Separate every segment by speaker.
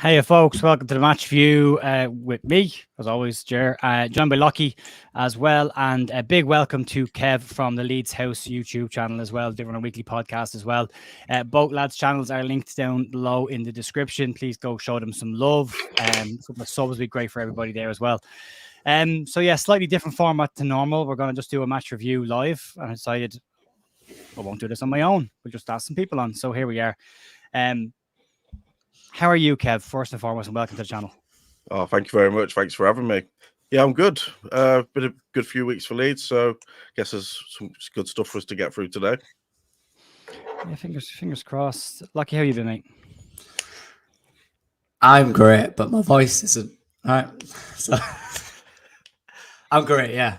Speaker 1: Hey folks, welcome to the match view with me, as always, Jer, joined by Lockie as well, and a big welcome to Kev from the Leeds House YouTube channel as well. They're on a weekly podcast as well. Both lads' channels are linked down below in the description. Please go show them some love. Some subs would be great for everybody there as well. So yeah, slightly different format to normal. We're going to just do a match review live, and I decided I won't do this on my own. We'll just ask some people on. So here we are. How are you, Kev? First and foremost, and welcome to the channel.
Speaker 2: Oh, thank you very much. Thanks for having me. Yeah, I'm good. Been a good few weeks for Leeds, so I guess there's some good stuff for us to get through today.
Speaker 1: Yeah, fingers crossed. Lucky, how you been, mate?
Speaker 3: I'm great, but my voice isn't. All right. So I'm great, yeah.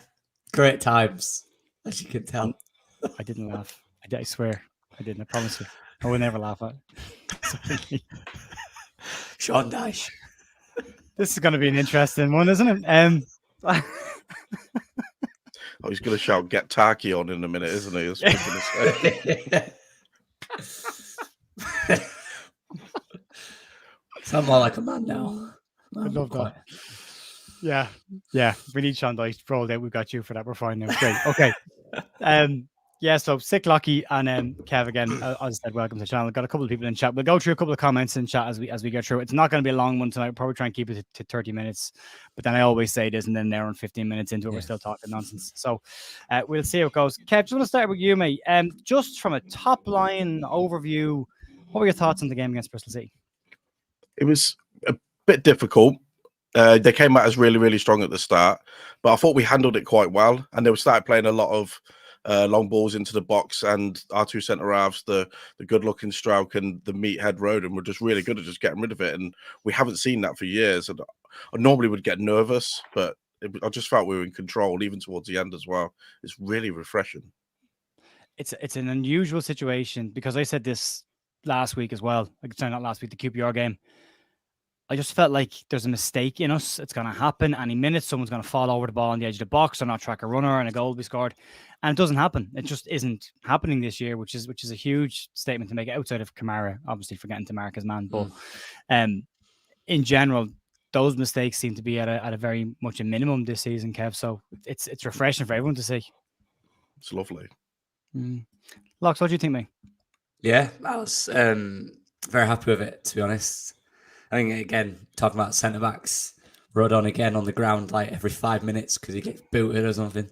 Speaker 3: Great times, as you can tell.
Speaker 1: I didn't laugh. I swear. I didn't. I promise you. I will never laugh at it.
Speaker 3: Sean Dyche.
Speaker 1: This is going to be an interesting one, isn't it?
Speaker 2: Oh, he's going to shout "Get Tarky on" in a minute, isn't he? That's what he's going to say.
Speaker 3: Sound more like a man now.
Speaker 1: I love that. Yeah. We need Sean Dyche rolled out. We've got you for that. We're fine now. Great. Okay. Yeah, so sick Lockie and Kev again. As I said, welcome to the channel. Got a couple of people in chat. We'll go through a couple of comments in chat as we go through. It's not going to be a long one tonight. We'll probably try and keep it to 30 minutes. But then I always say this, and then they're on 15 minutes into it. We're still talking nonsense. So we'll see how it goes. Kev, just want to start with you, mate. Just from a top line overview, what were your thoughts on the game against Bristol City?
Speaker 2: It was a bit difficult. They came out as really, really strong at the start, but I thought we handled it quite well. And they started playing a lot of long balls into the box, and our two centre halves, the good-looking Strauch and the meathead Roden, were just really good at just getting rid of it. And we haven't seen that for years. And I normally would get nervous, but I just felt we were in control, even towards the end as well. It's really refreshing.
Speaker 1: It's an unusual situation because I said this last week as well. Like, sorry, not last week, the QPR game. I just felt like there's a mistake in us. It's going to happen any minute. Someone's going to fall over the ball on the edge of the box or not track a runner and a goal will be scored. And it doesn't happen. It just isn't happening this year, which is a huge statement to make outside of Kamara, obviously forgetting to mark his man. But in general, those mistakes seem to be at a very much a minimum this season, Kev. So it's refreshing for everyone to see.
Speaker 2: It's lovely.
Speaker 1: Lox, what do you think, mate?
Speaker 3: Yeah, I was very happy with it, to be honest. I think, again, talking about centre-backs, Rodon again on the ground like every 5 minutes because he gets booted or something.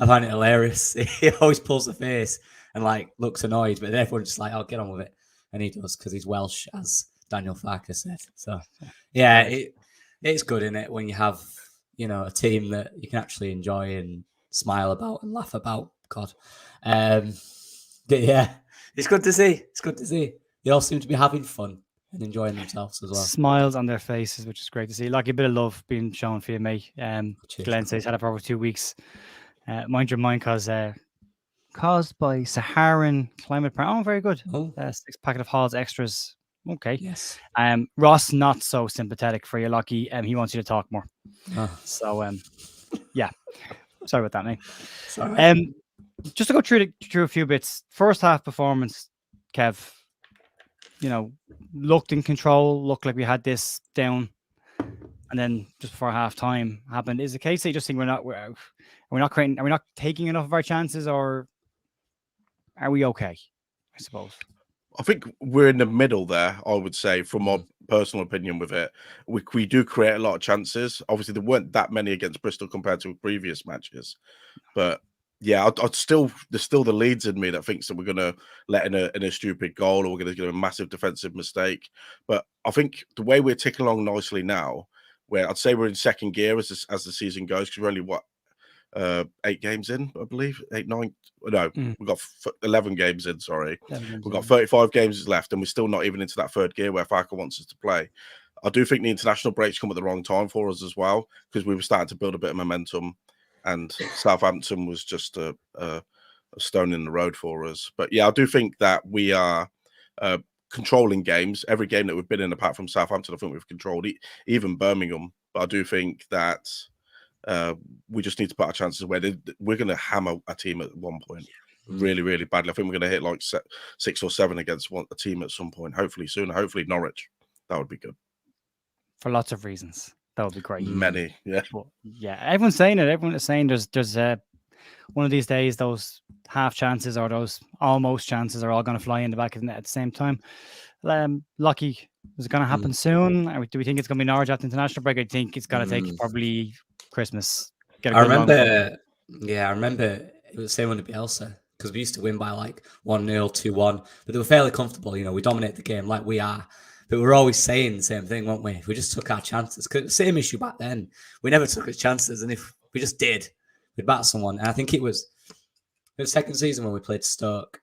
Speaker 3: I find it hilarious. He always pulls the face and like looks annoyed, but everyone's just like, "Oh, get on with it," and he does because he's Welsh, as Daniel Farker said. So, yeah, it's good, isn't it, when you have a team that you can actually enjoy and smile about and laugh about. God, but yeah, it's good to see. It's good to see. They all seem to be having fun and enjoying themselves as well.
Speaker 1: Smiles on their faces, which is great to see. Like a bit of love being shown for you, mate. Glenn says had it for over 2 weeks. Mind your mind, caused by Saharan climate. Oh, very good. 6 packet of Hall's extras. Okay.
Speaker 3: Yes.
Speaker 1: Ross not so sympathetic for you, Lucky. He wants you to talk more. So yeah. Sorry about that, mate.
Speaker 3: Sorry.
Speaker 1: Just to go through a few bits. First half performance, Kev. Looked in control, looked like we had this down, and then just before half time happened. Is the case that you just think we're not taking enough of our chances, or are we okay? I suppose.
Speaker 2: I think we're in the middle there, I would say, from my personal opinion with it. We do create a lot of chances. Obviously, there weren't that many against Bristol compared to previous matches, but yeah, there's still the Leeds in me that thinks that we're going to let in a stupid goal or we're going to get a massive defensive mistake. But I think the way we're ticking along nicely now, where I'd say we're in second gear as the season goes, because we're only 8 games in, I believe, 8, 9. No, we've got 11 games in. Sorry, we've got 35 games left, and we're still not even into that third gear where Farker wants us to play. I do think the international breaks come at the wrong time for us as well, because we were starting to build a bit of momentum. And Southampton was just a stone in the road for us. But yeah, I do think that we are controlling games. Every game that we've been in, apart from Southampton, I think we've controlled even Birmingham. But I do think that we just need to put our chances away. We're going to hammer a team at one point really, really badly. I think we're going to hit like 6 or 7 against a team at some point, hopefully soon. Hopefully Norwich. That would be good.
Speaker 1: for lots of reasons. That would be great.
Speaker 2: Many, yeah.
Speaker 1: But yeah, everyone's saying it. Everyone is saying there's one of these days those half chances or those almost chances are all going to fly in the back of the net at the same time. Lucky, is it going to happen soon? Or do we think it's going to be Norwich after international break? I think it's going to take probably Christmas. Get a
Speaker 3: I
Speaker 1: good long
Speaker 3: remember it was the same under Bielsa because we used to win by like 1-0, 2-1, but they were fairly comfortable. You know, we dominate the game like we are, but we were always saying the same thing, weren't we? We just took our chances. Cause the same issue back then. We never took our chances, and if we just did, we'd bat someone. And I think it was the second season when we played Stoke.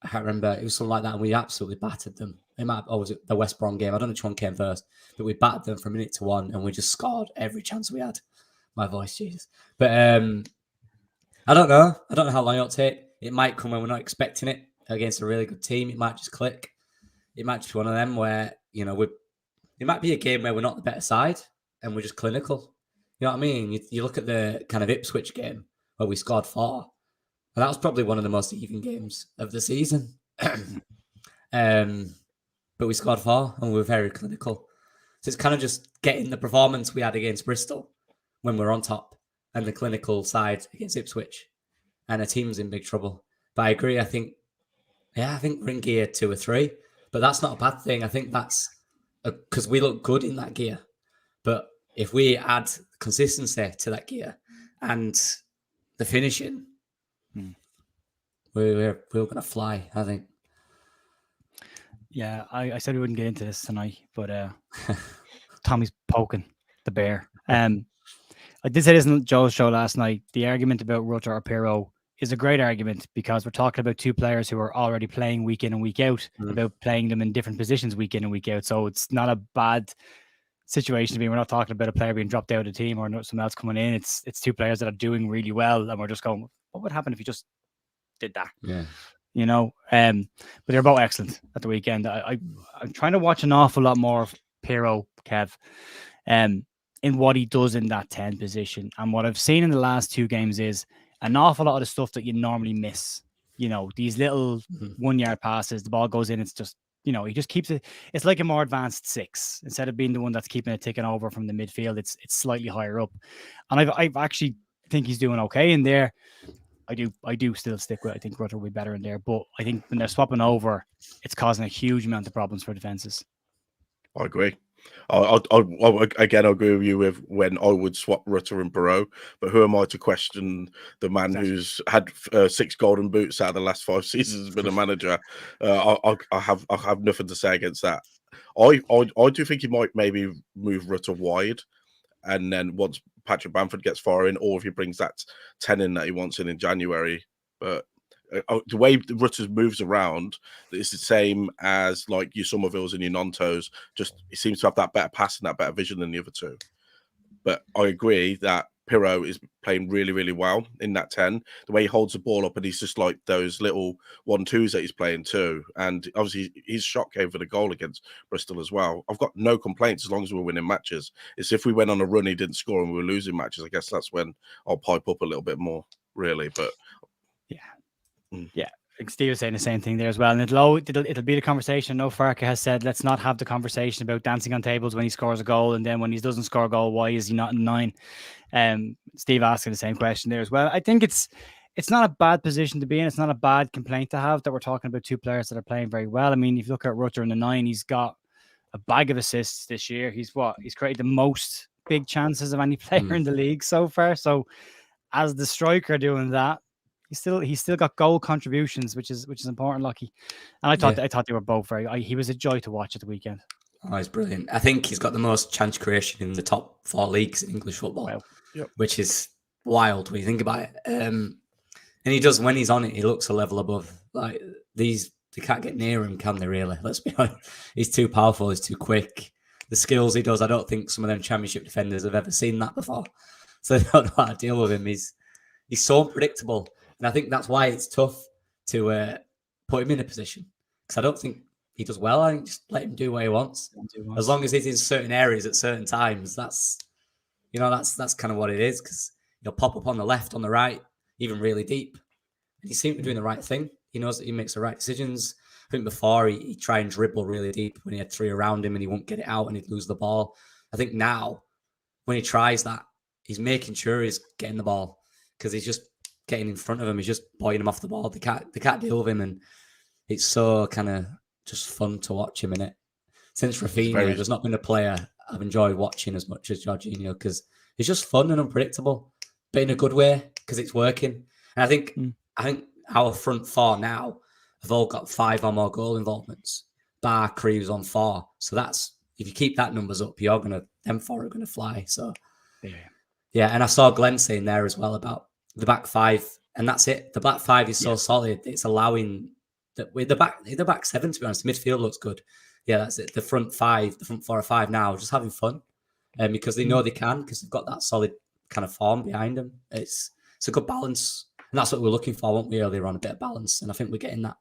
Speaker 3: I can't remember. It was something like that, and we absolutely battered them. It might, or was it the West Brom game? I don't know which one came first, but we battered them from 1-1, and we just scored every chance we had. My voice, Jesus. But I don't know. I don't know how long it'll take. It might come when we're not expecting it against a really good team. It might just click. It might just be one of them where, you know, it might be a game where we're not the better side and we're just clinical. You know what I mean? You look at the kind of Ipswich game where we scored 4. And that was probably one of the most even games of the season. But we scored 4 and we were very clinical. So it's kind of just getting the performance we had against Bristol when we're on top and the clinical side against Ipswich. And the team's in big trouble. But I agree. I think we're in gear 2 or 3. But that's not a bad thing. I think that's because we look good in that gear. But if we add consistency to that gear and the finishing, we're going to fly, I think.
Speaker 1: Yeah, I said we wouldn't get into this tonight, but Tommy's poking the bear. I did say this in Joe's show last night. The argument about Rutter or Pirro is a great argument because we're talking about 2 players who are already playing week in and week out, about playing them in different positions week in and week out. So it's not a bad situation to be. We're not talking about a player being dropped out of the team or someone else coming in. It's 2 players that are doing really well, and we're just going, what would happen if you just did that?
Speaker 3: Yeah.
Speaker 1: You know, but they're both excellent at the weekend. I'm trying to watch an awful lot more of Pirro, Kev, in what he does in that 10 position. And what I've seen in the last 2 games is an awful lot of the stuff that you normally miss. You know, these little 1-yard passes, the ball goes in, it's just, you know, he just keeps it. It's like a more advanced 6 instead of being the one that's keeping it ticking over from the midfield. It's slightly higher up, and I've actually think he's doing okay in there. I do still stick with. I think Rutter will be better in there, but I think when they're swapping over, it's causing a huge amount of problems for defenses.
Speaker 2: I agree. Again, I agree with you with when I would swap Rutter and Pirro, but who am I to question the man who's had 6 golden boots out of the last 5 seasons, been a manager? I have nothing to say against that. I do think he might maybe move Rutter wide, and then once Patrick Bamford gets far in, or if he brings that 10 in that he wants in January. But the way Rutter moves around is the same as like your Somervilles and your Nontos. Just he seems to have that better pass and that better vision than the other 2. But I agree that Pirro is playing really, really well in that 10. The way he holds the ball up, and he's just like those little 1-2s that he's playing too. And obviously his shot came for the goal against Bristol as well. I've got no complaints as long as we're winning matches. It's if we went on a run, he didn't score and we were losing matches, I guess that's when I'll pipe up a little bit more, really. But
Speaker 1: yeah. Steve was saying the same thing there as well, and it'll be the conversation. No, Farker has said, let's not have the conversation about dancing on tables when he scores a goal, and then when he doesn't score a goal, why is he not in 9? Steve asking the same question there as well. I think it's not a bad position to be in. It's not a bad complaint to have that we're talking about 2 players that are playing very well. I mean, if you look at Rutter in the 9, he's got a bag of assists this year. He's created the most big chances of any player in the league so far. So as the striker doing that, he's still got goal contributions, which is important, Lucky. And I thought they were both he was a joy to watch at the weekend.
Speaker 3: Oh, he's brilliant. I think he's got the most chance creation in the top 4 leagues in English football,
Speaker 1: wow.
Speaker 3: Which is wild when you think about it. And he does, when he's on it, he looks a level above. Like they can't get near him, can they? Really? Let's be honest. He's too powerful. He's too quick. The skills he does, I don't think some of them Championship defenders have ever seen that before. So they don't know how to deal with him. He's so unpredictable. And I think that's why it's tough to put him in a position, because I don't think he does well. I think just let him do what he wants. As long as he's in certain areas at certain times, that's kind of what it is, because he'll pop up on the left, on the right, even really deep. And he seems to be doing the right thing. He knows that he makes the right decisions. I think before he'd try and dribble really deep when he had 3 around him and he won't get it out and he'd lose the ball. I think now when he tries that, he's making sure he's getting the ball because he's just getting in front of him. He's just boying him off the ball. They can't deal with him, and it's so kind of just fun to watch him in it. Since Rafinha, there's not been a player I've enjoyed watching as much as Jorginho because it's just fun and unpredictable, but in a good way because it's working. And I think our front four now have all got 5 or more goal involvements. Bar Crews on 4, so that's if you keep that numbers up, them 4 are gonna fly. So yeah. And I saw Glenn saying there as well about the back 5, and that's it. The back 5 is so solid; it's allowing that with the back 7. To be honest, the midfield looks good. Yeah, that's it. The front 4 or 5 now just having fun, because they know they can because they've got that solid kind of form behind them. It's a good balance, and that's what we're looking for, weren't we, earlier on, a bit of balance, and I think we're getting that.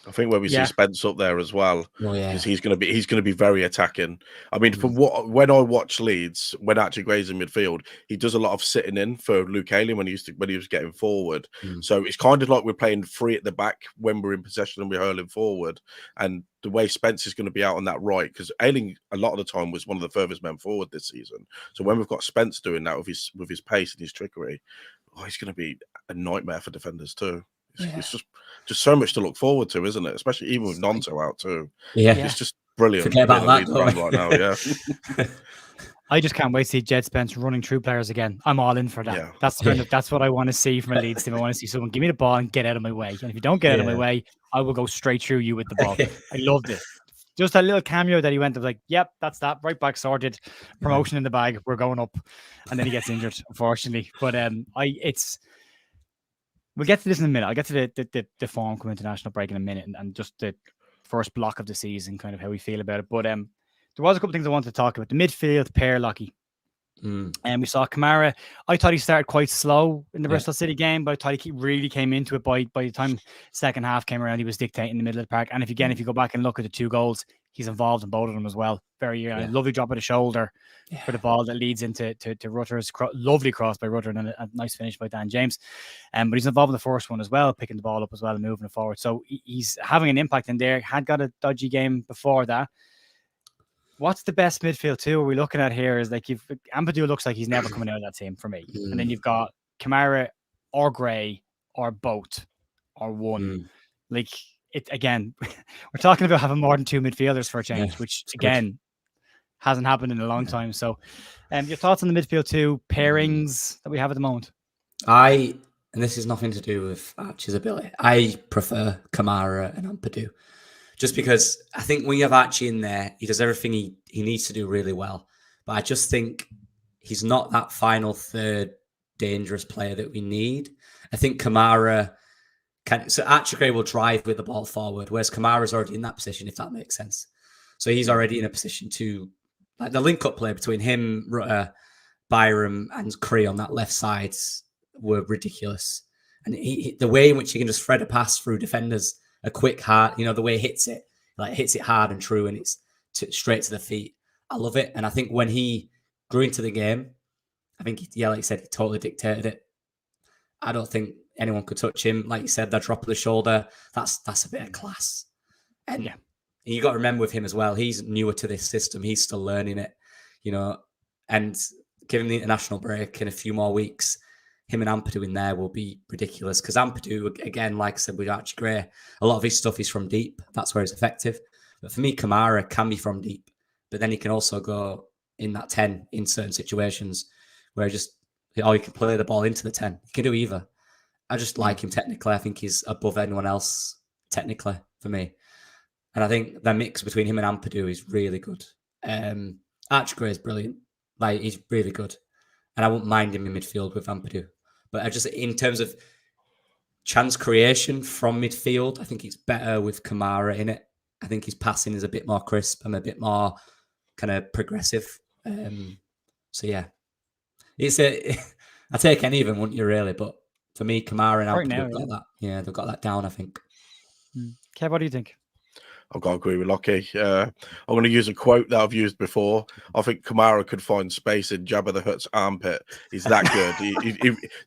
Speaker 2: I think when we see Spence up there as well, because he's going to be very attacking. I mean, when I watch Leeds, when actually Gray's in midfield, he does a lot of sitting in for Luke Ayling when he was getting forward. So it's kind of like we're playing free at the back when we're in possession and we're hurling forward. And the way Spence is going to be out on that right, because Ayling a lot of the time was one of the furthest men forward this season. So when we've got Spence doing that with his pace and his trickery, he's going to be a nightmare for defenders too. It's just so much to look forward to, isn't it? Especially even with Nonto out too.
Speaker 3: Yeah,
Speaker 2: it's just brilliant.
Speaker 3: Forget about that
Speaker 2: right now. Yeah,
Speaker 1: I just can't wait to see Jed Spence running through players again. I'm all in for that.
Speaker 2: Yeah.
Speaker 1: That's what I want to see from a Leeds team. I want to see someone give me the ball and get out of my way. And if you don't get out of my way, I will go straight through you with the ball. I loved it. Just a little cameo that he went to, like, yep, that's that. Right back sorted. Promotion in the bag. We're going up. And then he gets injured, unfortunately. But we'll get to this in a minute. I'll get to the form come international break in a minute and just the first block of the season, kind of how we feel about it. But there was a couple of things I wanted to talk about. The midfield pair, Lockie. And we saw Kamara. I thought he started quite slow in the Bristol City game, but I thought he really came into it by the time second half came around. He was dictating in the middle of the park. And if you go back and look at the 2 goals, he's involved in both of them as well. Very lovely drop of the shoulder for the ball that leads into Rutter's lovely cross by Rutter and a nice finish by Dan James. But he's involved in the first one as well, picking the ball up as well and moving it forward. So he's having an impact in there. Had got a dodgy game before that. What's the best midfield two we're looking at here is like Ampadu looks like he's never coming out of that team for me. And then you've got Kamara or Gray or both or one. Like it again, we're talking about having more than 2 midfielders for a change, which again hasn't happened in a long time. So your thoughts on the midfield two pairings that we have at the moment?
Speaker 3: And this is nothing to do with Archie's ability. I prefer Kamara and Ampadu. Just because I think when you have Archie in there, he does everything he needs to do really well. But I just think he's not that final third dangerous player that we need. I think Kamara so Archie Gray will drive with the ball forward, whereas Kamara's already in that position, if that makes sense. So he's already in a position to, like the link-up play between him, Rutter, Byram, and Cree on that left side were ridiculous. And the way in which he can just thread a pass through defenders, a quick, hard, the way he hits it hard and true, and it's straight to the feet. I love it. And I think when he grew into the game, I think, like you said, he totally dictated it. I don't think anyone could touch him. Like you said, that drop of the shoulder, that's a bit of class. And you got to remember with him as well, he's newer to this system. He's still learning it, and give him the international break in a few more weeks. Him and Ampadu in there will be ridiculous because Ampadu, again, like I said, with Archie Gray, a lot of his stuff is from deep. That's where it's effective. But for me, Kamara can be from deep, but then he can also go in that 10 in certain situations where he can play the ball into the 10. He can do either. I just like him technically. I think he's above anyone else technically for me. And I think the mix between him and Ampadu is really good. Archie Gray is brilliant. Like, he's really good. And I wouldn't mind him in midfield with Ampadu. But I just, in terms of chance creation from midfield, I think it's better with Kamara in it. I think his passing is a bit more crisp and a bit more kind of progressive. So yeah, I take any of them, wouldn't you, really? But for me, Kamara and Ampadu have got that. Yeah, they've got that down, I think.
Speaker 1: Kev, what do you think?
Speaker 2: I've got to agree with Lockie. I'm going to use a quote that I've used before. I think Kamara could find space in Jabba the Hutt's armpit. He's that good.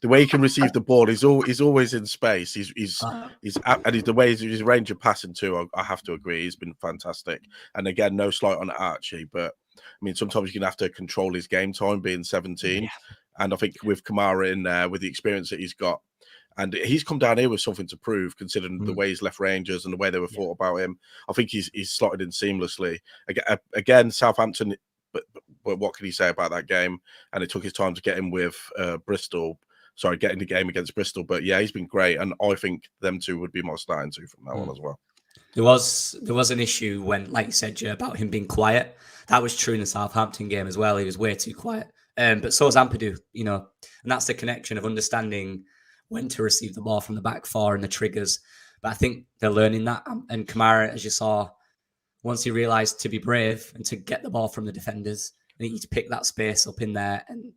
Speaker 2: The way he can receive the ball, he's always in space. The way his range of passing too. I have to agree, he's been fantastic. And again, no slight on Archie, but I mean, sometimes you're going to have to control his game time being 17.
Speaker 1: Yeah.
Speaker 2: And I think with Kamara in there, with the experience that he's got, and he's come down here with something to prove, considering the way he's left Rangers and the way they were thought about him. I think he's slotted in seamlessly. Again, Southampton, but what can you say about that game? And it took his time to get in with Bristol. Sorry, getting the game against Bristol. But yeah, he's been great. And I think them two would be my starting two from that one as well.
Speaker 3: There was an issue when, like you said, Joe, about him being quiet. That was true in the Southampton game as well. He was way too quiet. But so was Ampadu, and that's the connection of understanding when to receive the ball from the back four and the triggers. But I think they're learning that. And Kamara, as you saw, once he realised to be brave and to get the ball from the defenders, I think he's picked that space up in there, and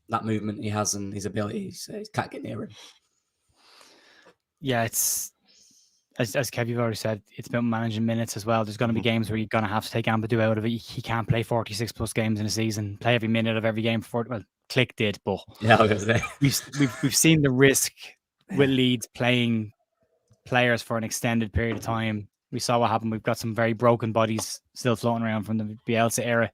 Speaker 3: that movement he has and his ability, so he can't get near him.
Speaker 1: Yeah, it's as Kev, you've already said, it's about managing minutes as well. There's going to be games where you're going to have to take Ampadu out of it. He can't play 46 plus games in a season, play every minute of every game for, well, Click did, but
Speaker 3: yeah, I was gonna say.
Speaker 1: we've seen the risk with Leeds playing players for an extended period of time. We saw what happened. We've got some very broken bodies still floating around from the Bielsa era.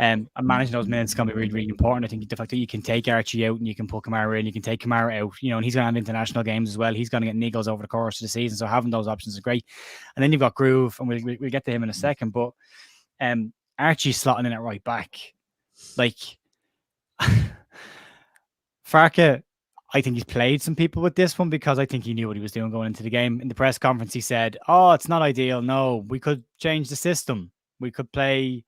Speaker 1: And managing those minutes is going to be really, really important. I think the fact that you can take Archie out and you can put Kamara in, you can take Kamara out, and he's going to have international games as well. He's going to get niggles over the course of the season. So having those options is great. And then you've got Groove, and we'll get to him in a second. But Archie's slotting in at right back. Like, Farke, I think he's played some people with this one because I think he knew what he was doing going into the game. In the press conference, he said, "Oh, it's not ideal. No, we could change the system. We could play,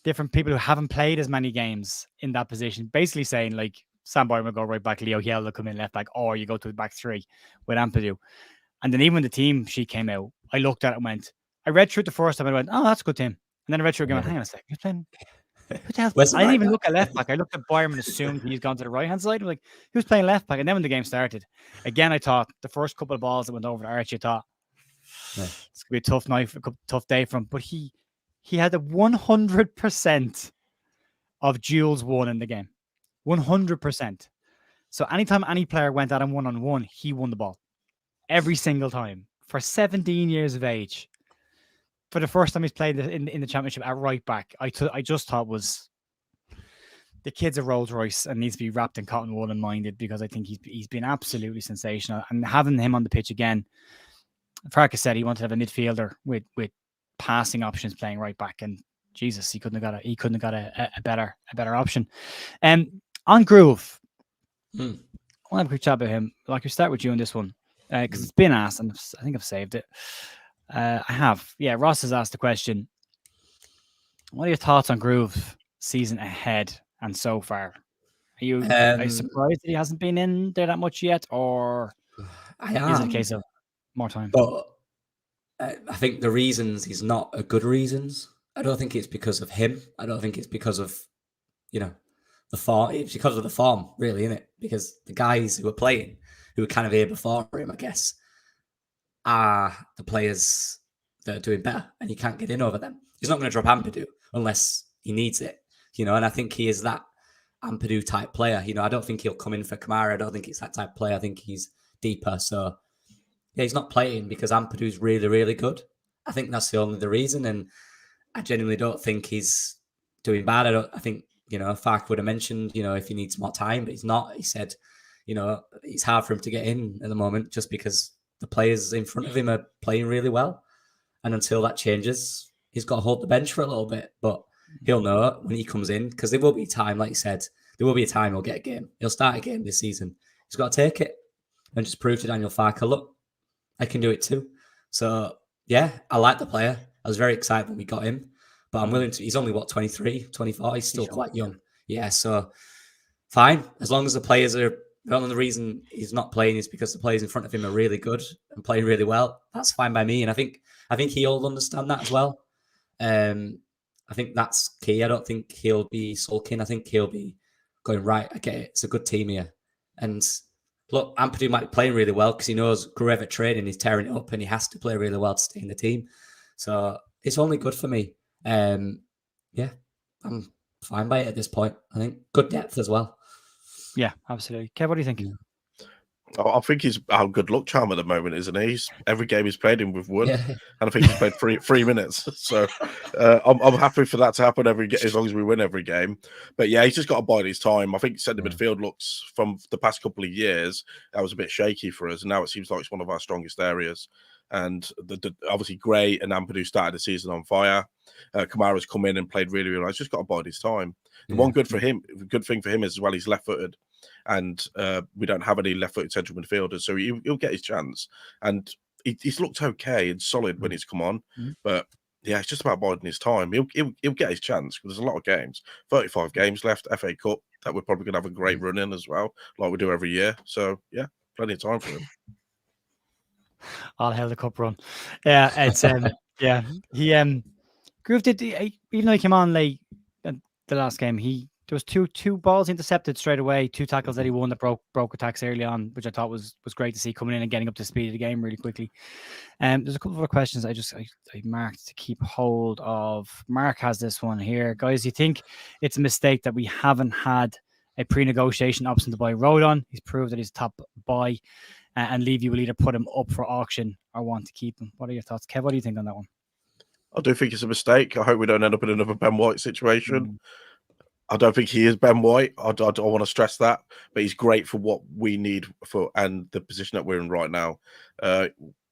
Speaker 1: different people who haven't played as many games in that position." Basically saying, like, Sam Boyer will go right back, Leo Hiel will come in left back, or you go to the back three with Ampadu. And then even when the team sheet came out, I looked at it and went, I read through it the first time and I went, "Oh, that's a good team." And then I read through it and went, "Hang on a second, he's playing." Who the hell? I didn't even look at left back. I looked at Bayern and assumed he's gone to the right hand side. I was like, who's playing left back? And then when the game started, again, I thought the first couple of balls that went over to Archie, I thought it's gonna be a tough night, a tough day for him. But he had a 100% of duels won in the game, 100%. So anytime any player went at him 1-on-1, he won the ball every single time for 17 years of age. For the first time he's played in the championship at right back, I just thought was the kid's a Rolls Royce and needs to be wrapped in cotton wool and minded, because I think he's been absolutely sensational. And having him on the pitch again, Farke said he wanted to have a midfielder with passing options playing right back, and Jesus, he couldn't have got a better option. On Groove, I want to have a quick chat about him. Like, we start with you on this one because it's been asked, and I think I've saved it. I have. Yeah, Ross has asked the question. What are your thoughts on Groove season ahead and so far? Are you surprised that he hasn't been in there that much yet, or is it a case of more time?
Speaker 3: But I think the reasons is not a good reasons. I don't think it's because of him. I don't think it's because of, the form. It's because of the form, really, isn't it? Because the guys who are playing, who were kind of here before him, I guess, are the players that are doing better, and you can't get in over them. He's not going to drop Ampadu unless he needs it, and I think he is that Ampadu type player. I don't think he'll come in for Kamara. I don't think it's that type of player. I think he's deeper. So, yeah, he's not playing because Ampadu's really, really good. I think that's the reason, and I genuinely don't think he's doing bad. I think, Farke would have mentioned, if he needs more time, but he's not. He said, it's hard for him to get in at the moment just because the players in front of him are playing really well. And until that changes, he's got to hold the bench for a little bit. But he'll know when he comes in, because there will be time, like you said, there will be a time he'll get a game. He'll start a game this season. He's got to take it and just prove to Daniel Farke, look, I can do it too. So, yeah, I like the player. I was very excited when we got him. But I'm willing to, he's only, 23, 24? He's still quite young. Yeah, so fine. As long as the players are, the only reason he's not playing is because the players in front of him are really good and playing really well. That's fine by me. And I think he'll understand that as well. I think that's key. I don't think he'll be sulking. I think he'll be going, right, I get it. It's a good team here. And look, Ampadu might be playing really well because he knows Gruev at training, he's tearing it up and he has to play really well to stay in the team. So it's only good for me. Yeah, I'm fine by it at this point. I think good depth as well.
Speaker 1: Yeah, absolutely. Kev, what do you think?
Speaker 2: I think he's our good luck charm at the moment, isn't he? Every game he's played in, we've won,
Speaker 3: Yeah.
Speaker 2: and I think he's played 3 minutes. So I'm happy for that to happen as long as we win every game. But yeah, he's just got to bide his time. I think centre midfield looks from the past couple of years that was a bit shaky for us, and now it seems like it's one of our strongest areas. And obviously Gray and Ampadu started the season on fire. Kamara's come in and played really, really well. He's just got to bide his time. The one good thing for him is as well, he's left-footed, and we don't have any left-footed central midfielders, so he'll get his chance. And he's looked okay and solid when he's come on, but yeah, it's just about biding his time. He'll get his chance because there's a lot of games, 35 games left, FA Cup that we're probably gonna have a great run in as well, like we do every year. So yeah, plenty of time for him.
Speaker 1: I'll hail the cup run. Yeah, it's yeah. He Groove did even though he came on late the last game, there was two balls intercepted straight away, 2 tackles that he won that broke attacks early on, which I thought was great to see coming in and getting up to speed of the game really quickly. There's a couple of other questions I marked to keep hold of. Mark has this one here. Guys, do you think it's a mistake that we haven't had a pre-negotiation option to buy Rodon? He's proved that he's top buy, and Levy will either put him up for auction or want to keep him. What are your thoughts, Kev? What do you think on that one?
Speaker 2: I do think it's a mistake. I hope we don't end up in another Ben White situation. I don't think he is Ben White. I want to stress that, but he's great for what we need for and the position that we're in right now.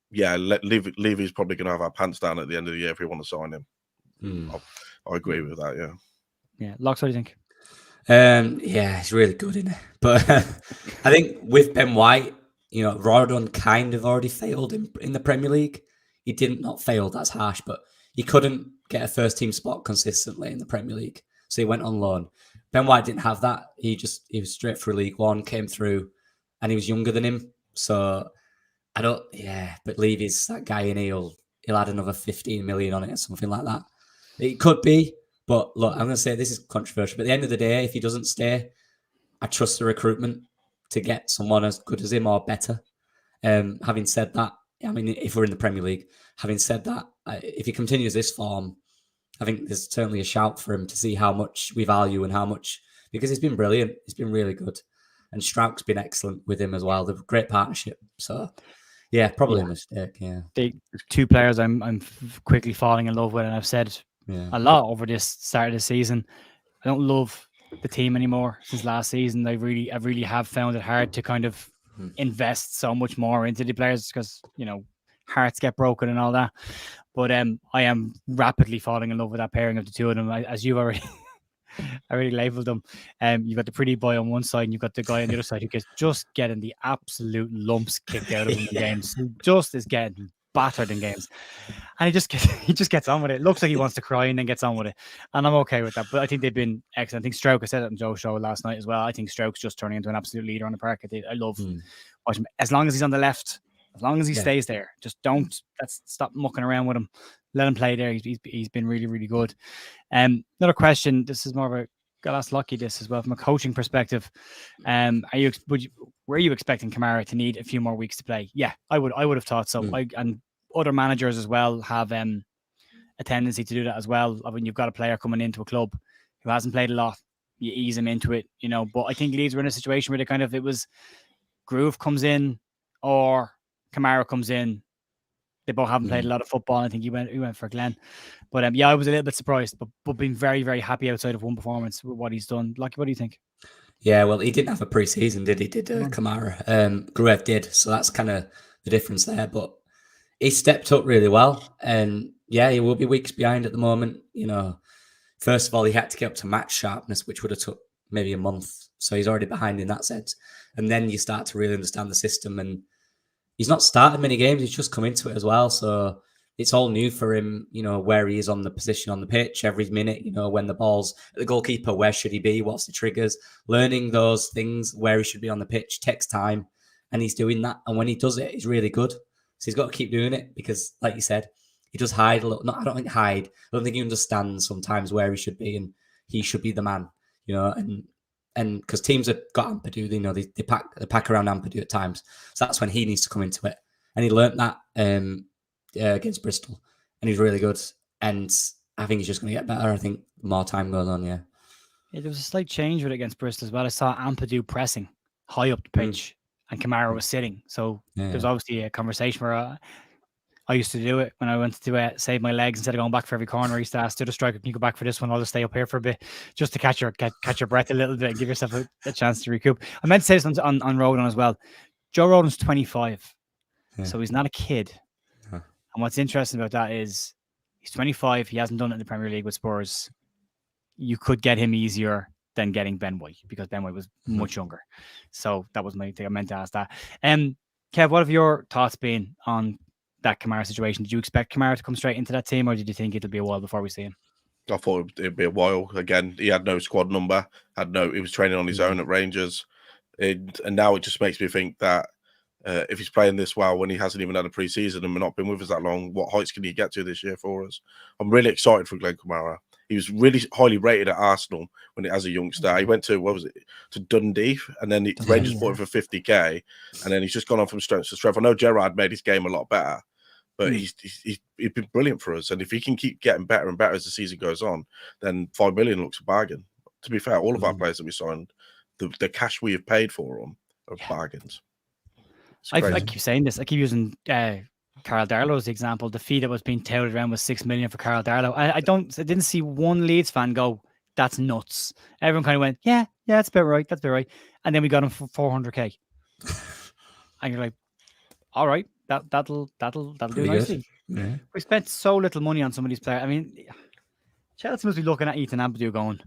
Speaker 2: Yeah, Levy's probably going to have our pants down at the end of the year if we want to sign him. I agree with that. Yeah.
Speaker 1: Yeah, Locks, what do you think?
Speaker 3: Yeah, he's really good in it, but I think with Ben White, Rodon kind of already failed in the Premier League. He didn't not fail, that's harsh, but he couldn't get a first team spot consistently in the Premier League. So he went on loan. Ben White didn't have that. He was straight through League One, came through, and he was younger than him. So but Levy's that guy, and he'll add another 15 million on it or something like that. It could be, but look, I'm going to say this is controversial. But at the end of the day, if he doesn't stay, I trust the recruitment to get someone as good as him or better. Having said that, I mean, if we're in the Premier League, having said that, if he continues this form, I think there's certainly a shout for him to see how much we value and how much, because he's been brilliant. He's been really good. And Strauk's been excellent with him as well. They're a great partnership. So, yeah, probably a mistake. Yeah.
Speaker 1: The 2 players I'm quickly falling in love with, and I've said a lot over this start of the season. I don't love the team anymore since last season. I really have found it hard to kind of invest so much more into the players because, hearts get broken and all that. But I am rapidly falling in love with that pairing of the two of them. As you've already labelled them. You've got the pretty boy on one side and you've got the guy on the other side who is just getting the absolute lumps kicked out of him in games. He just is getting battered in games. And he just gets on with it. Looks like he wants to cry and then gets on with it. And I'm okay with that. But I think they've been excellent. I think Strauk, I said it on Joe's show last night as well. I think Strauk's just turning into an absolute leader on the park. I love watching him. As long as he's on the left, as long as he stays there, just stop mucking around with him. Let him play there. He's been really, really good. Another question. This is more of a got asked Lucky this as well from a coaching perspective. Were you expecting Kamara to need a few more weeks to play? Yeah, I would have thought so. And other managers as well have a tendency to do that as well. I mean, you've got a player coming into a club who hasn't played a lot, you ease him into it, But I think Leeds were in a situation where it was Groove comes in or Kamara comes in. They both haven't played a lot of football. I think he went for Glenn. But I was a little bit surprised, but been very, very happy outside of one performance with what he's done. Lucky, what do you think?
Speaker 3: Yeah, well, he didn't have a pre-season, did he? Did Kamara? Gruev did, so that's kind of the difference there. But he stepped up really well, and yeah, he will be weeks behind at the moment. First of all, he had to get up to match sharpness, which would have took maybe a month. So he's already behind in that sense. And then you start to really understand the system, and he's not started many games. He's just come into it as well. So it's all new for him, where he is on the position on the pitch every minute, when the ball's the goalkeeper, where should he be? What's the triggers? Learning those things, where he should be on the pitch takes time. And he's doing that. And when he does it, he's really good. So he's got to keep doing it because, like you said, he does hide a little. No, I don't think hide. I don't think he understands sometimes where he should be and he should be the man, and because teams have got Ampadu, they pack around Ampadu at times. So that's when he needs to come into it. And he learnt that against Bristol. And he's really good. And I think he's just going to get better. I think the more time goes on, yeah.
Speaker 1: There was a slight change with it against Bristol as well. I saw Ampadu pressing high up the pitch. and Kamara was sitting. So there's obviously a conversation where I used to do it when I went to save my legs. Instead of going back for every corner, I used to ask the striker, "Can you go back for this one? I'll just stay up here for a bit, just to catch your breath a little bit and give yourself a chance to recoup." I meant to say this on Rodon as well. Joe Rodon's 25, so he's not a kid. And what's interesting about that is he's 25. He hasn't done it in the Premier League with Spurs. You could get him easier than getting Ben White, because Ben White was much younger. So that was my thing. I meant to ask that. Kev, what have your thoughts been on that Kamara situation? Did you expect Kamara to come straight into that team, or did you think it'll be a while before we see him?
Speaker 2: I thought it'd be a while. Again, he had no squad number. He was training on his own at Rangers, and now it just makes me think that if he's playing this well when he hasn't even had a pre-season and not been with us that long, what heights can he get to this year for us? I'm really excited for Glenn Kamara. He was really highly rated at Arsenal as a youngster. He went to to Dundee, and then Rangers bought him for 50k, and then he's just gone on from strength to strength. I know Gerrard made his game a lot better, but he's been brilliant for us. And if he can keep getting better and better as the season goes on, then 5 million looks a bargain. To be fair, all of our players that we signed, the cash we have paid for them are bargains.
Speaker 1: I keep saying this. I keep using Carl Darlow as the example. The fee that was being touted around was 6 million for Carl Darlow. I didn't see one Leeds fan go, "That's nuts." Everyone kind of went, yeah, that's about right. That's about right. And then we got him for 400k. And you're like, all right, that'll do nicely.
Speaker 3: Yeah.
Speaker 1: We spent so little money on some of these players. I mean, Chelsea must be looking at Ethan Ampadu going,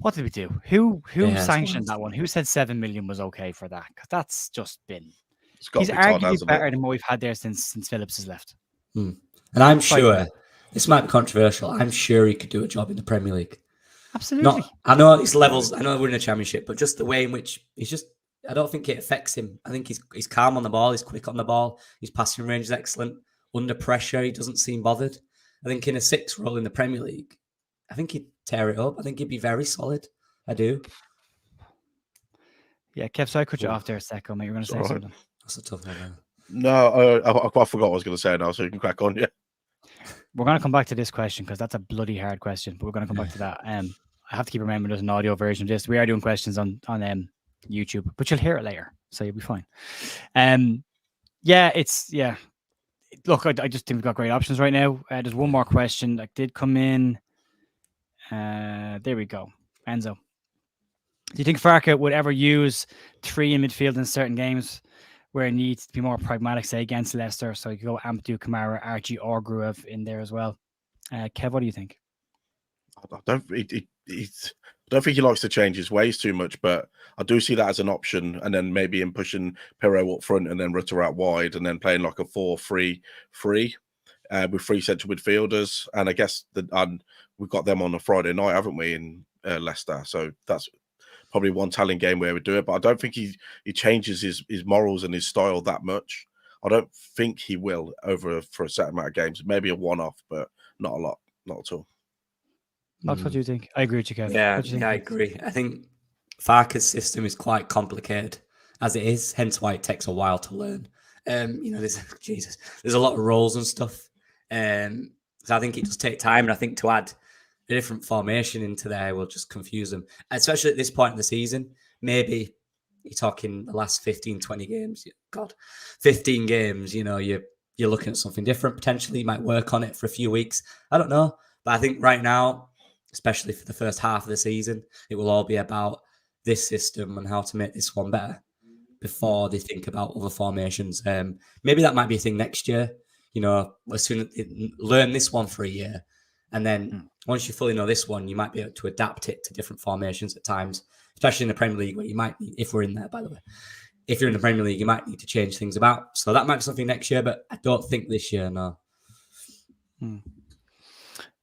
Speaker 1: what did we do? Who sanctioned that one? Who said 7 million was okay for that? Because that's just been. He's arguably better than what we've had there since Phillips has left.
Speaker 3: And I'm sure this might be controversial. I'm sure he could do a job in the Premier League.
Speaker 1: Absolutely.
Speaker 3: I know it's levels. I know we're in a championship, but just the way in which I don't think it affects him. I think he's calm on the ball. He's quick on the ball. His passing range is excellent. Under pressure, he doesn't seem bothered. I think in a 6 role in the Premier League, I think he'd tear it up. I think he'd be very solid. I do.
Speaker 1: Yeah, Kev, so I cut you off there a second, mate. You were going to say something.
Speaker 3: That's a tough one.
Speaker 2: No, I forgot what I was going to say now, so you can crack on. Yeah.
Speaker 1: We're going to come back to this question because that's a bloody hard question, but we're going to come back to that. I have to keep remembering there's an audio version of this. We are doing questions on YouTube, but you'll hear it later, so you'll be fine. Look, I just think we've got great options right now. There's one more question that did come in. There we go. Enzo, do you think Farke would ever use 3 in midfield in certain games where it needs to be more pragmatic, say against Leicester? So you could go Ampadu, Kamara, Archie, or Gruev in there as well. Kev, what do you think?
Speaker 2: I don't think he likes to change his ways too much, but I do see that as an option. And then maybe him pushing Pirro up front and then Rutter out wide, and then playing like a 4-3-3 with 3 central midfielders. And I guess we've got them on a Friday night, haven't we, in Leicester? So that's probably one telling game where we do it. But I don't think he changes his morals and his style that much. I don't think he will for a certain amount of games. Maybe a one-off, but not a lot, not at all.
Speaker 1: Max, what do you think? I agree with you, Kev.
Speaker 3: Yeah, I agree. I think Farke's system is quite complicated as it is, hence why it takes a while to learn. There's a lot of roles and stuff. So I think it does take time, and I think to add a different formation into there will just confuse them, especially at this point in the season. Maybe you're talking the last 15, 20 games. 15 games, you're looking at something different. Potentially, you might work on it for a few weeks. I don't know. But I think right now, especially for the first half of the season, it will all be about this system and how to make this one better before they think about other formations. Maybe that might be a thing next year. As soon as they learn this one for a year, and then once you fully know this one, you might be able to adapt it to different formations at times, especially in the Premier League, where you might need, if we're in there, by the way, if you're in the Premier League, you might need to change things about. So that might be something next year, but I don't think this year, no.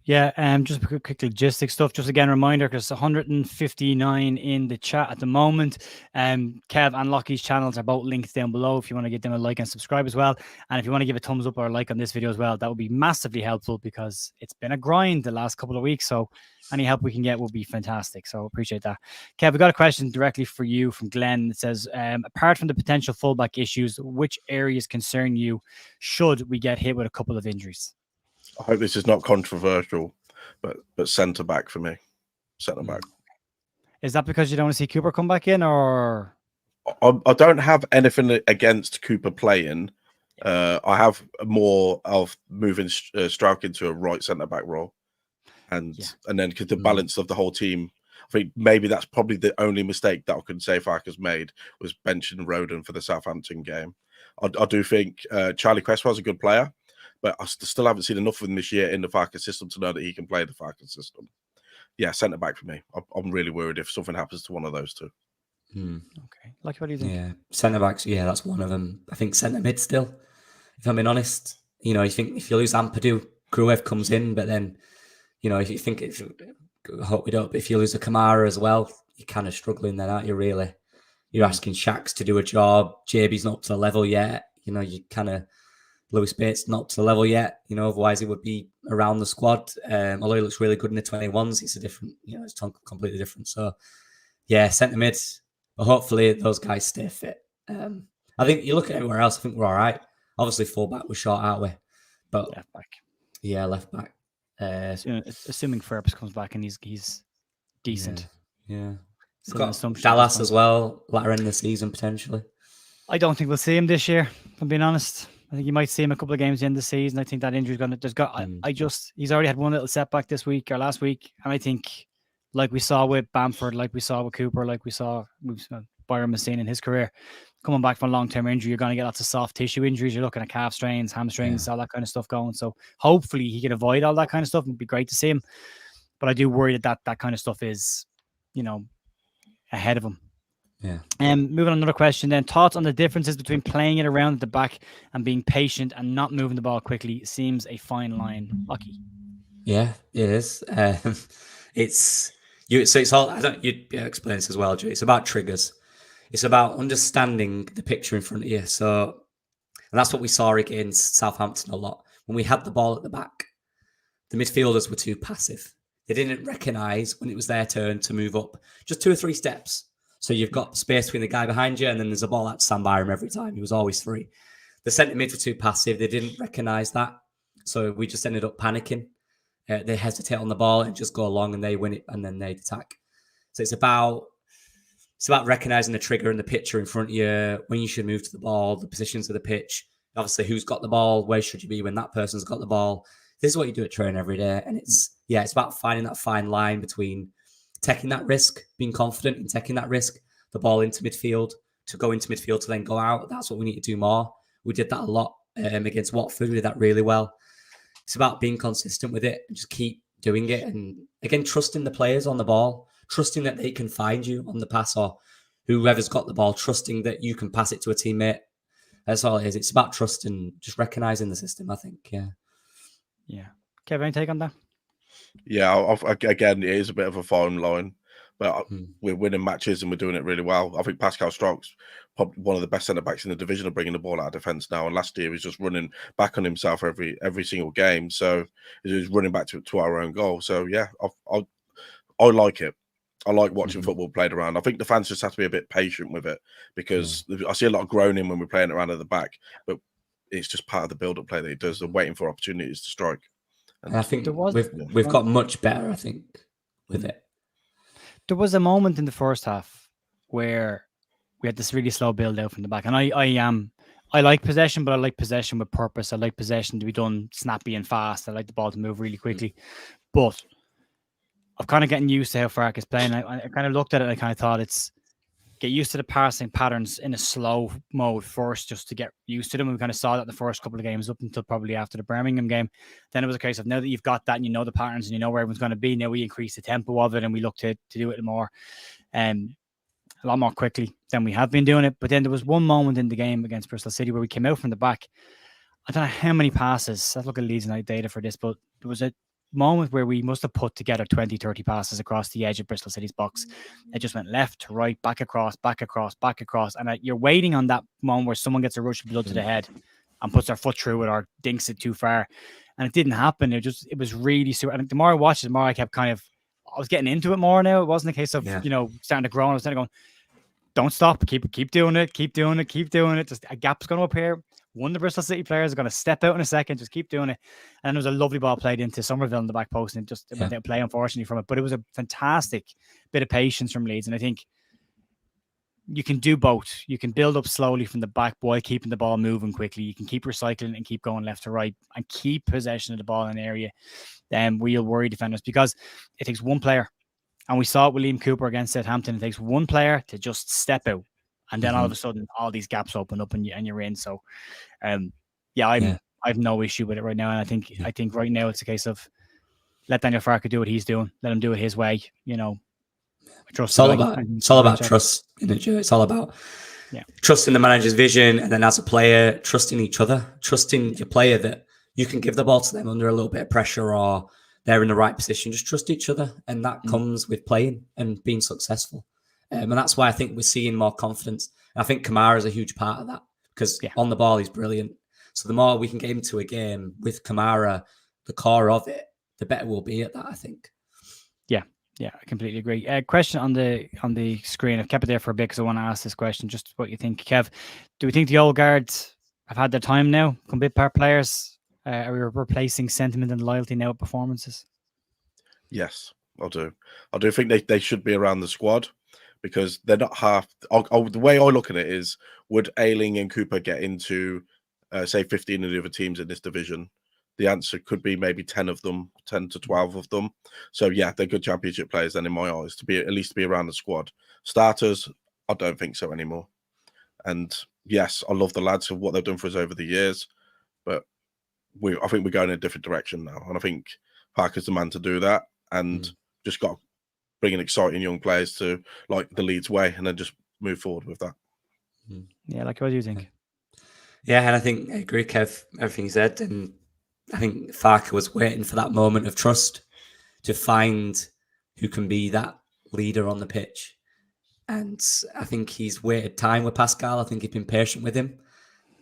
Speaker 1: Yeah, just quick logistic stuff. Just again, reminder, because 159 in the chat at the moment. Kev and Lockie's channels are both linked down below if you want to give them a like and subscribe as well. And if you want to give a thumbs up or a like on this video as well, that would be massively helpful because it's been a grind the last couple of weeks. So any help we can get will be fantastic. So appreciate that. Kev, we got a question directly for you from Glenn. It says, apart from the potential fullback issues, which areas concern you should we get hit with a couple of injuries?
Speaker 2: I hope this is not controversial, but centre back for me. Centre back.
Speaker 1: Is that because you don't want to see Cooper come back in, or?
Speaker 2: I don't have anything against Cooper playing. I have more of moving Strauch into a right centre back role, and then because the balance of the whole team, I think maybe that's probably the only mistake that I could say Farkas made was benching Roden for the Southampton game. I do think Charlie Cresswell's a good player, but I still haven't seen enough of him this year in the Farkas system to know that he can play the Farkas system. Yeah, centre back for me. I'm really worried if something happens to one of those two.
Speaker 1: Okay. Like, what do you think?
Speaker 3: Yeah, centre backs. Yeah, that's one of them. I think centre mid still. If I'm being honest, you think if you lose Ampadu, Gruev comes in, but then, if you think it's, I hope we don't. But if you lose a Kamara as well, you're kind of struggling then, aren't you? Really, you're asking Shaqs to do a job. JB's not up to the level yet. You kind of Lewis Bates not up to the level yet. Otherwise he would be around the squad. Although he looks really good in the 21s, it's a different. It's completely different. So yeah, centre mid. But hopefully those guys stay fit. I think you look at everywhere else. I think we're all right. Obviously, fullback we're short, aren't we? But
Speaker 1: Left back.
Speaker 3: Yeah, left back.
Speaker 1: Assuming Fergus comes back and he's decent.
Speaker 3: Yeah.
Speaker 1: So
Speaker 3: Got Dallas as well, latter end of the season potentially.
Speaker 1: I don't think we'll see him this year, if I'm being honest. I think you might see him a couple of games in the season. I think that injury's gonna he's already had one little setback this week or last week. And I think like we saw with Bamford, like we saw with Cooper, like we saw Byron Messina in his career, coming back from a long-term injury, you're going to get lots of soft tissue injuries. You're looking at calf strains, hamstrings, all that kind of stuff going. So hopefully he can avoid all that kind of stuff. It'd be great to see him. But I do worry that kind of stuff is, ahead of him.
Speaker 3: Yeah.
Speaker 1: Moving on, another question then. Thoughts on the differences between playing it around at the back and being patient and not moving the ball quickly seems a fine line. Lucky.
Speaker 3: Yeah, it is. It's all. I don't. You explain this as well, Jay. It's about triggers. It's about understanding the picture in front of you. So, and that's what we saw against Southampton a lot. When we had the ball at the back, the midfielders were too passive. They didn't recognise when it was their turn to move up just 2 or 3 steps. So you've got space between the guy behind you, and then there's a ball that stand by him every time. He was always free. The centre mid were too passive. They didn't recognise that. So we just ended up panicking. They hesitate on the ball and just go along and they win it and then they attack. So it's about recognizing the trigger and the picture in front of you, when you should move to the ball, the positions of the pitch, obviously who's got the ball, where should you be when that person's got the ball. This is what you do at training every day. And it's about finding that fine line between taking that risk, being confident in taking that risk, the ball into midfield, to go into midfield to then go out. That's what we need to do more. We did that a lot against Watford. We did that really well. It's about being consistent with it and just keep doing it. And again, trusting the players on the ball, trusting that they can find you on the pass, or whoever's got the ball, trusting that you can pass it to a teammate. That's all it is. It's about trust and just recognizing the system, I think. Yeah.
Speaker 1: Yeah. Kev, any take on that?
Speaker 2: Yeah, again, it is a bit of a fine line, but we're winning matches and we're doing it really well. I think Pascal Strauch's probably one of the best centre-backs in the division of bringing the ball out of defence now. And last year he was just running back on himself every single game. So he was running back to our own goal. So yeah, I like it. I like watching football played around. I think the fans just have to be a bit patient with it, because I see a lot of groaning when we're playing it around at the back, but it's just part of the build-up play that he does. They're waiting for opportunities to strike.
Speaker 3: And I think we've got much better, I think, with it.
Speaker 1: There was a moment in the first half where we had this really slow build out from the back. And I like possession, but I like possession with purpose. I like possession to be done snappy and fast. I like the ball to move really quickly. But I've kind of getting used to how Fark is playing. I kind of looked at it and I kind of thought it's get used to the passing patterns in a slow mode first, just to get used to them. We kind of saw that the first couple of games up until probably after the Birmingham game. Then it was a case of, now that you've got that and you know the patterns and you know where everyone's going to be, now we increase the tempo of it and we look to do it more, a lot more quickly than we have been doing it. But then there was one moment in the game against Bristol City where we came out from the back. I don't know how many passes. Let's look at Leeds United data for this, but there was a moment where we must have put together 20, 30 passes across the edge of Bristol City's box. It just went left to right, back across. And you're waiting on that moment where someone gets a rush of blood to the head and puts their foot through it or dinks it too far. And it didn't happen. It was really super. And the more I watched it, the more I kept I was getting into it more now. It wasn't a case of, starting to grow. I was starting going, don't stop, keep doing it. Just a gap's going to appear. One of the Bristol City players is going to step out in a second. Just keep doing it. And there was a lovely ball played into Somerville in the back post, and it went out play, unfortunately, from it. But it was a fantastic bit of patience from Leeds. And I think you can do both. You can build up slowly from the back while keeping the ball moving quickly. You can keep recycling and keep going left to right and keep possession of the ball in an area where you'll worry defenders, because it takes one player. And we saw it with Liam Cooper against Southampton. It takes one player to just step out, and then all of a sudden, all these gaps open up, and you're in. So, I've no issue with it right now. And I think right now it's a case of let Daniel Farke do what he's doing. Let him do it his way.
Speaker 3: It's all about trust in it, Joe. It's all about trusting the manager's vision, and then as a player, trusting each other, trusting your player that you can give the ball to them under a little bit of pressure, or they're in the right position. Just trust each other, and that comes with playing and being successful. And that's why I think we're seeing more confidence. And I think Kamara is a huge part of that, because on the ball he's brilliant. So the more we can get into a game with Kamara, the core of it, the better we'll be at that, I think.
Speaker 1: Yeah, I completely agree. Question on the screen. I've kept it there for a bit because I want to ask this question. Just what you think, Kev. Do we think the old guards have had their time now? Become bit part players? Are we replacing sentiment and loyalty now with performances?
Speaker 2: Yes, I do. I do think they should be around the squad, because they're not half. The way I look at it is, would Ayling and Cooper get into, say, 15 of the other teams in this division? The answer could be maybe 10 of them, 10 to 12 of them. So, yeah, they're good championship players then in my eyes, to be at least to be around the squad. Starters, I don't think so anymore. And, yes, I love the lads for what they've done for us over the years, but I think we're going in a different direction now. And I think Parker's the man to do that, and just got to bring in exciting young players to, like, the Leeds way, and then just move forward with that.
Speaker 1: Yeah, what do you think?
Speaker 3: Yeah, and I think I agree, Kev, everything you said. And I think Farke was waiting for that moment of trust to find who can be that leader on the pitch. And I think he's waited time with Pascal. I think he's been patient with him.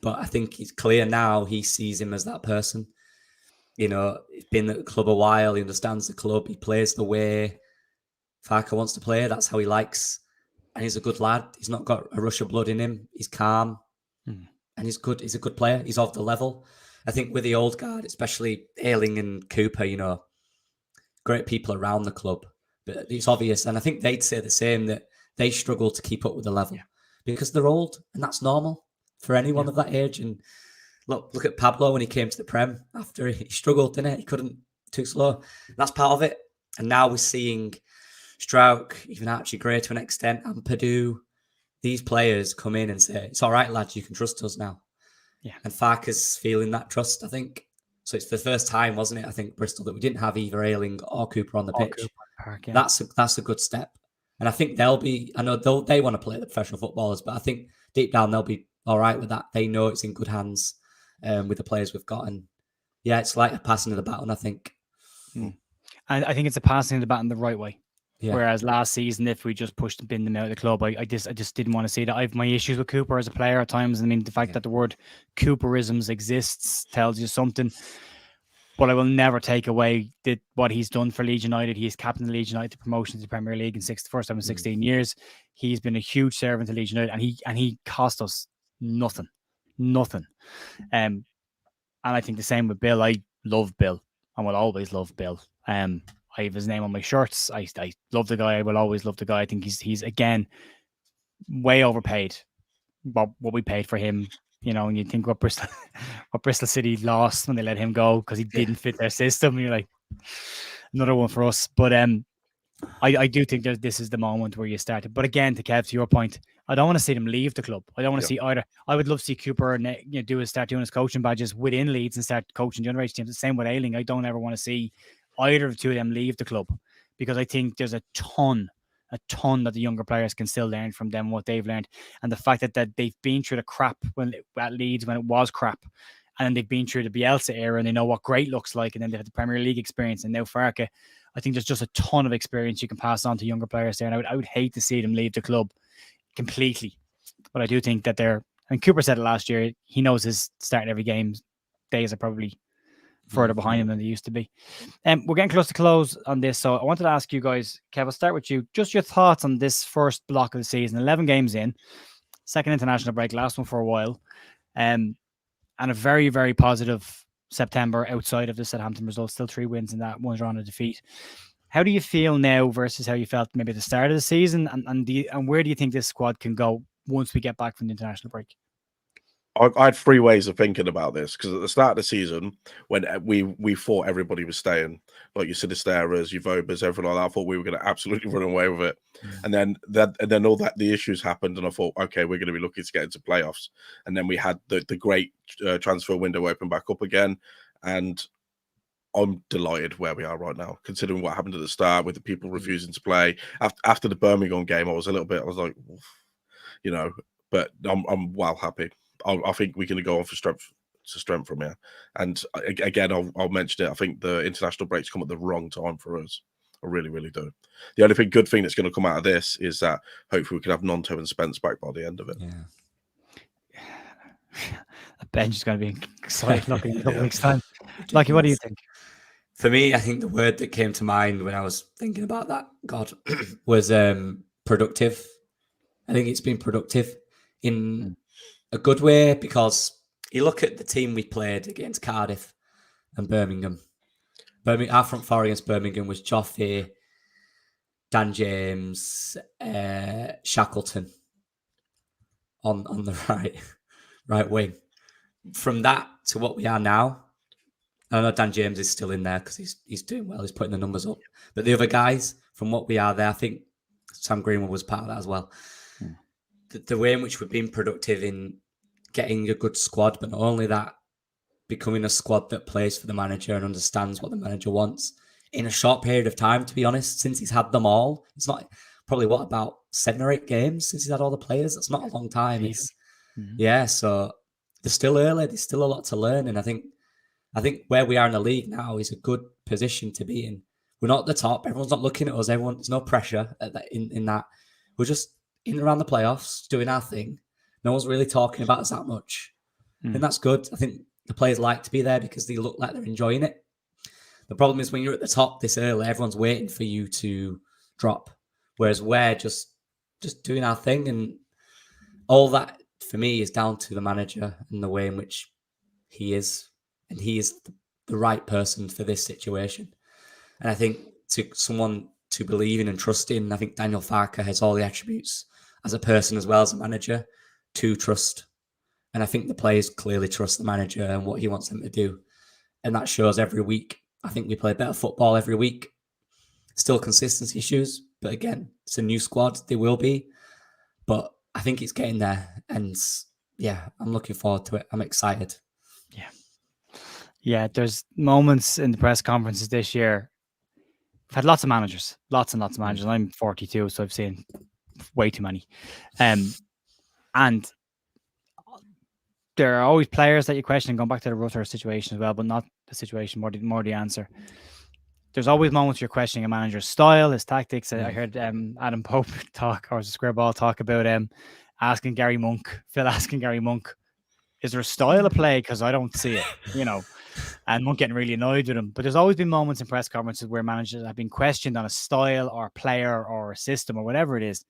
Speaker 3: But I think he's clear now. He sees him as that person. He's been at the club a while. He understands the club. He plays the way Farke wants to play. That's how he likes. And he's a good lad. He's not got a rush of blood in him. He's calm. And he's good. He's a good player. He's off the level. I think with the old guard, especially Ayling and Cooper, great people around the club. But it's obvious. And I think they'd say the same, that they struggle to keep up with the level because they're old, and that's normal for anyone of that age. And look at Pablo when he came to the Prem after he struggled, didn't it? He couldn't, too slow. That's part of it. And now we're seeing Strauch, even Archie Gray to an extent, and Purdue, these players come in and say, it's all right, lads, you can trust us now. Yeah. And Farke's feeling that trust, I think. So it's the first time, wasn't it, I think, Bristol, that we didn't have either Ayling or Cooper on the pitch.
Speaker 1: Park, yeah.
Speaker 3: That's a good step. And I think they want to play the professional footballers, but I think deep down they'll be all right with that. They know it's in good hands with the players we've got. And yeah, it's like a passing of the baton, I think.
Speaker 1: And I think it's a passing of the baton the right way. Yeah. Whereas last season, if we just pushed and binned them out of the club, I just didn't want to see that. I have my issues with Cooper as a player at times. I mean, the fact that the word Cooperisms exists tells you something. But I will never take away what he's done for Leeds United. He is captain of Leeds United to promotion to the Premier League in first time in 16 years. He's been a huge servant to Leeds United, and he cost us nothing. And I think the same with Bill. I love Bill and will always love Bill. I have his name on my shirts. I love the guy. I will always love the guy. I think he's again way overpaid. What we paid for him, and you think what Bristol City lost when they let him go because he didn't fit their system. And you're like, another one for us. But I do think that this is the moment where you started. But again, to your point, I don't want to see them leave the club. I don't want to see either. I would love to see Cooper start doing his coaching badges within Leeds and start coaching generation teams. The same with Ayling. I don't ever want to see either of the two of them leave the club, because I think there's a ton that the younger players can still learn from them, what they've learned. And the fact that they've been through the crap at Leeds when it was crap, and then they've been through the Bielsa era and they know what great looks like, and then they have the Premier League experience, and now Farke, I think there's just a ton of experience you can pass on to younger players there. And I would hate to see them leave the club completely. But I do think that and Cooper said it last year, he knows his starting every game days are probably further behind him than they used to be. We're getting close to close on this, so I wanted to ask you guys, Kev, I'll start with you. Just your thoughts on this first block of the season. 11 games in, second international break, last one for a while, and a very, very positive September outside of the Southampton result. Still 3 wins in that, 1 draw and a defeat. How do you feel now versus how you felt maybe at the start of the season, and where do you think this squad can go once we get back from the international break?
Speaker 2: I had three ways of thinking about this, because at the start of the season, when we thought everybody was staying, like your Sinisteras, your Vobas, everything like that, I thought we were going to absolutely run away with it. And then all that the issues happened, and I thought, okay, we're going to be lucky to get into playoffs. And then we had the great transfer window open back up again, and I'm delighted where we are right now, considering what happened at the start with the people refusing to play. After the Birmingham game, I was like, you know, but I'm well happy. I think we're going to go on for strength to strength from here. And again, I'll mention it. I think the international breaks come at the wrong time for us. I really, really do. The only good thing that's going to come out of this is that hopefully we can have Nonto and Spence back by the end of it.
Speaker 3: Yeah.
Speaker 1: The bench is going to be exciting looking in a couple of weeks' time. Lucky, what do you think?
Speaker 3: For me, I think the word that came to mind when I was thinking about that, was productive. I think it's been productive in a good way, because you look at the team we played against Cardiff and Birmingham. Our front four against Birmingham was Joffe, Dan James, Shackleton on the right wing. From that to what we are now, I know Dan James is still in there because he's doing well. He's putting the numbers up. But the other guys, from what we are there, I think Sam Greenwood was part of that as well. The way in which we've been productive in getting a good squad, but not only that, becoming a squad that plays for the manager and understands what the manager wants in a short period of time, to be honest, since he's had them all. It's not probably about 7 or 8 games since he's had all the players. That's not a long time. So they're still early. There's still a lot to learn. And I think where we are in the league now is a good position to be in. We're not at the top. Everyone's not looking at us. There's no pressure in that. We're just in around the playoffs, doing our thing. No one's really talking about us that much. And that's good. I think the players like to be there because they look like they're enjoying it. The problem is when you're at the top this early, everyone's waiting for you to drop. Whereas we're just doing our thing. And all that, for me, is down to the manager and the way in which he is. And he is the right person for this situation. And I think to someone to believe in and trust in, I think Daniel Farke has all the attributes as a person as well as a manager to trust. And I think the players clearly trust the manager and what he wants them to do. And that shows every week. I think we play better football every week. Still consistency issues. But again, it's a new squad. They will be. But I think it's getting there. And yeah, I'm looking forward to it. I'm excited.
Speaker 1: Yeah, there's moments in the press conferences this year. I've had lots of managers, lots and lots of managers. I'm 42, so I've seen way too many. And there are always players that you question, going back to the Rutter situation as well, but not the situation, more the answer. There's always moments you're questioning a manager's style, his tactics. I heard Adam Pope talk, or Square Ball talk about Phil asking Gary Monk, is there a style of play? Because I don't see it, and Monk getting really annoyed with him. But there's always been moments in press conferences where managers have been questioned on a style or a player or a system or whatever it is.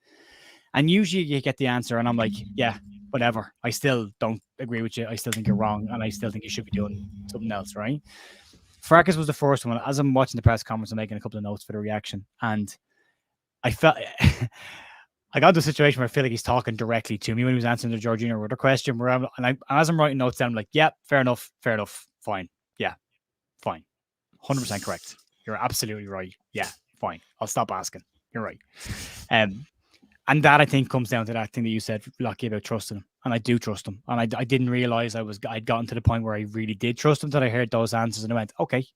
Speaker 1: And usually you get the answer and I'm like, yeah, whatever. I still don't agree with you. I still think you're wrong. And I still think you should be doing something else, right? Farkas was the first one. As I'm watching the press conference, I'm making a couple of notes for the reaction. And I felt... I got to a situation where I feel like he's talking directly to me when he was answering the Jorginho Rutter question. As I'm writing notes down, I'm like, yeah, fair enough, fine. Yeah, fine. 100% correct. You're absolutely right. Yeah, fine. I'll stop asking. You're right. And that, I think, comes down to that thing that you said, Lockie, about trusting him. And I do trust him. And I didn't realize I'd gotten to the point where I really did trust him until I heard those answers and I went, okay,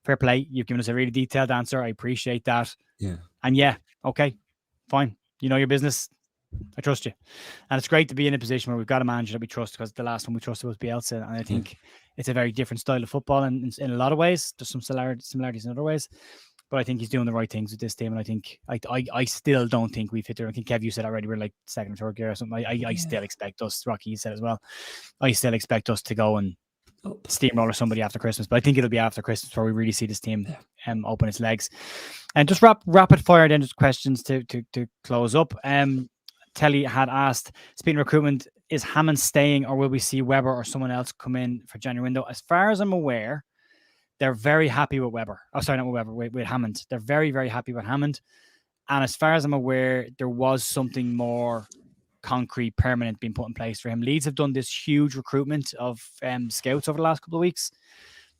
Speaker 1: fair play. You've given us a really detailed answer. I appreciate that.
Speaker 3: Yeah.
Speaker 1: And yeah, okay, fine. You know your business. I trust you. And it's great to be in a position where we've got a manager that we trust, because the last one we trusted was Bielsa. And I think it's a very different style of football in a lot of ways. There's some similarities in other ways. But I think he's doing the right things with this team. And I think I still don't think we've hit there. I think, Kev, you said already we're like second or third gear or something. I still expect us, Rocky, you said as well, I still expect us to go and steamroller somebody after Christmas. But I think it'll be after Christmas where we really see this team open its legs. And just rapid fire then, just questions to close up. Telly had asked, speaking of recruitment, is Hammond staying or will we see Weber or someone else come in for January window? As far as I'm aware, they're very happy with Weber. Oh, sorry, not with Weber, with Hammond. They're very, very happy with Hammond. And as far as I'm aware, there was something more concrete, permanent being put in place for him. Leeds have done this huge recruitment of scouts over the last couple of weeks.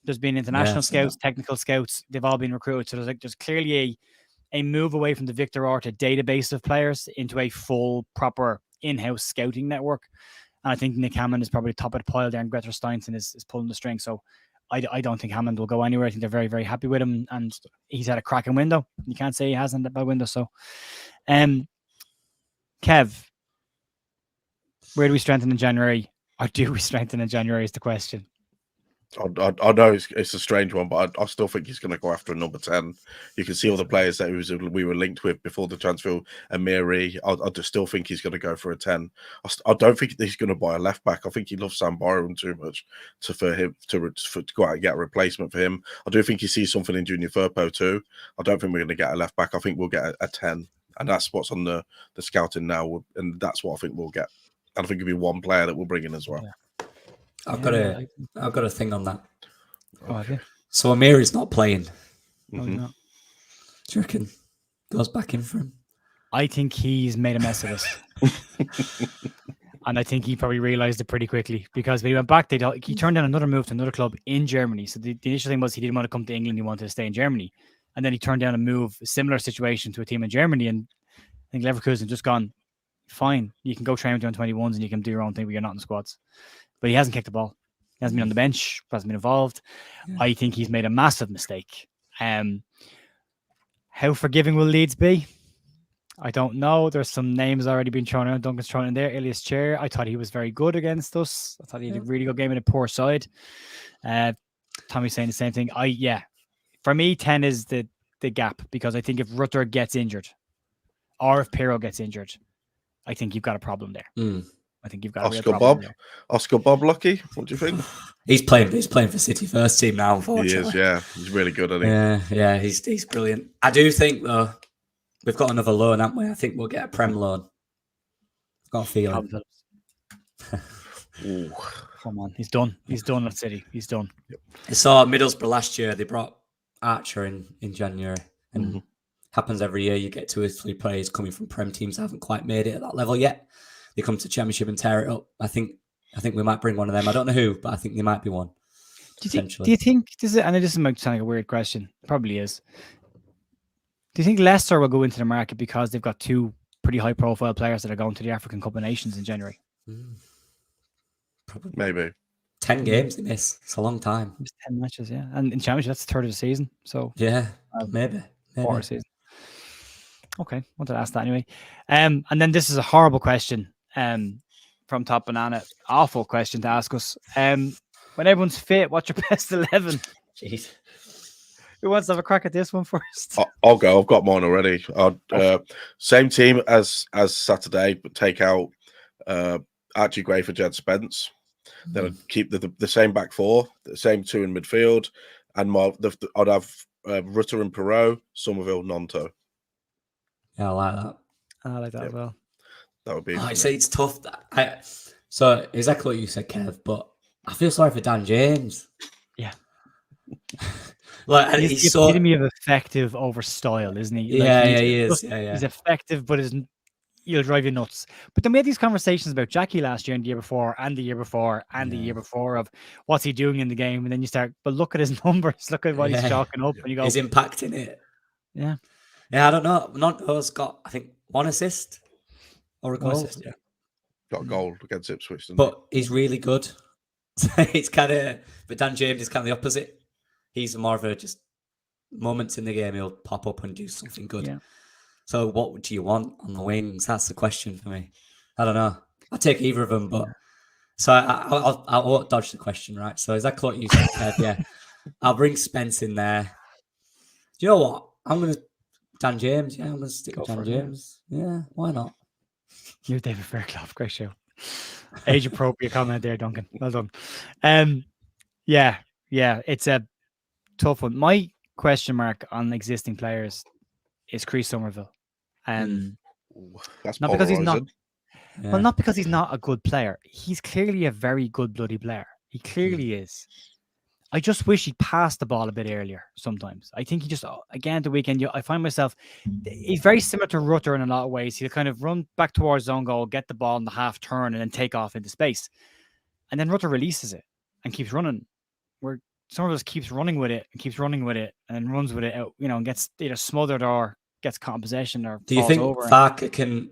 Speaker 1: There's been international scouts, technical scouts. They've all been recruited. So there's clearly a move away from the Victor Orta database of players into a full, proper in-house scouting network. And I think Nick Hammond is probably top of the pile there, and Gretar Steinson is pulling the string. So I don't think Hammond will go anywhere. I think they're very, very happy with him, and he's had a cracking window. You can't say he hasn't that bad window. So, Kev, where do we strengthen in January? Or do we strengthen in January is the question.
Speaker 2: I know it's a strange one, but I still think he's going to go after a number 10. You can see all the players that we were linked with before the transfer. Amiri, I just still think he's going to go for a 10. I don't think he's going to buy a left back. I think he loves Sam Byron too much for him to go out and get a replacement for him. I do think he sees something in Junior Firpo too. I don't think we're going to get a left back. I think we'll get a 10, and that's what's on the scouting now, and that's what I think we'll get. And I think it'll be one player that we'll bring in as well.
Speaker 1: Yeah.
Speaker 3: I've got a thing on that.
Speaker 1: Oh, have you?
Speaker 3: So Amiri's not playing.
Speaker 1: No, he's not.
Speaker 3: Do you reckon goes back in for him?
Speaker 1: I think he's made a mess of this. And I think he probably realised it pretty quickly, because when he went back, he turned down another move to another club in Germany. So the initial thing was he didn't want to come to England, he wanted to stay in Germany. And then he turned down a similar situation to a team in Germany. And I think Leverkusen just gone, fine, you can go train with your 21s and you can do your own thing, but you're not in the squads. But he hasn't kicked the ball. He hasn't been on the bench, hasn't been involved. Yeah. I think he's made a massive mistake. How forgiving will Leeds be? I don't know. There's some names already being thrown around. Duncan's thrown in there. Elias Chair. I thought he was very good against us. I thought he had a really good game in a poor side. Tommy's saying the same thing. For me, 10 is the gap, because I think if Rutter gets injured, or if Pirro gets injured, I think you've got a problem there. I think you've got
Speaker 2: Oscar Bob Lucky. What do you think?
Speaker 3: He's playing for City first team now, unfortunately.
Speaker 2: He is, yeah. He's really good, I think.
Speaker 3: Yeah, he's brilliant. I do think, though, we've got another loan, haven't we? I think we'll get a Prem loan. I've got a feeling.
Speaker 1: Come on, he's done. He's done at City. He's done.
Speaker 3: I saw Middlesbrough last year. They brought Archer in January, and happens every year. You get 2 or 3 players coming from Prem teams that haven't quite made it at that level yet. They come to Championship and tear it up. I think we might bring one of them. I don't know who, but I think there might be one.
Speaker 1: Do you think this is? And this might sound like a weird question. It probably is. Do you think Leicester will go into the market because they've got 2 pretty high-profile players that are going to the African Cup of Nations in January?
Speaker 3: Probably.
Speaker 2: Maybe
Speaker 3: 10 games they miss. It's a long time.
Speaker 1: It's 10 matches, yeah. And in Championship, that's the third of the season. So
Speaker 3: yeah, maybe.
Speaker 1: Quarter season. Okay, wanted to ask that anyway. And then this is a horrible question. From Top Banana, awful question to ask us. When everyone's fit, what's your best 11?
Speaker 3: Jeez,
Speaker 1: who wants to have a crack at this one first?
Speaker 2: I'll go. I've got mine already. Same team as Saturday, but take out Archie Gray for Jed Spence. Then I'd keep the same back 4, the same 2 in midfield, and I'd have Rutter and Perot, Somerville, Nonto.
Speaker 3: Yeah, I like that.
Speaker 1: I like that as well.
Speaker 2: That would be.
Speaker 3: It's tough. So exactly what you said, Kev. But I feel sorry for Dan James.
Speaker 1: Yeah,
Speaker 3: like
Speaker 1: he's the epitome of effective over style, isn't he?
Speaker 3: He is. Yeah.
Speaker 1: He's effective, but he'll drive you nuts. But then we had these conversations about Jackie last year and the year before, and the year before, and the year before of what's he doing in the game, and then you start. But look at his numbers. Look at what he's chalking up, and you go,
Speaker 3: he's impacting it.
Speaker 1: Yeah.
Speaker 3: I don't know. Nonto's got, I think, 1 assist. Or a goal.
Speaker 1: Yeah.
Speaker 2: Got a goal against Ipswich.
Speaker 3: But he's really good. It's kind of, but Dan James is kind of the opposite. He's more of a just moments in the game, he'll pop up and do something good.
Speaker 1: Yeah.
Speaker 3: So what do you want on the wings? That's the question for me. I don't know. I'll take either of them, but so I won't dodge the question, right? So exactly what you said, Kev, yeah. I'll bring Spence in there. Do you know what? I'm going to Dan James. Yeah, I'm going to stick with Dan James. Yeah, why not?
Speaker 1: You're David Fairclough. Great show. Age appropriate comment there, Duncan. Well done. Yeah, it's a tough one. My question mark on existing players is Chris Somerville.
Speaker 2: That's
Speaker 1: not because he's not.
Speaker 3: Yeah.
Speaker 1: Well, not because he's not a good player. He's clearly a very good bloody player. He clearly is. I just wish he passed the ball a bit earlier sometimes. I think he just, again, the weekend, I find myself, he's very similar to Rutter in a lot of ways. He'll kind of run back towards zone goal, get the ball in the half turn, and then take off into space. And then Rutter releases it and keeps running. Where some of us keeps running with it and keeps running with it and runs with it out, and gets either smothered or gets caught in possession or
Speaker 3: Do you
Speaker 1: falls
Speaker 3: think
Speaker 1: over.
Speaker 3: Farke can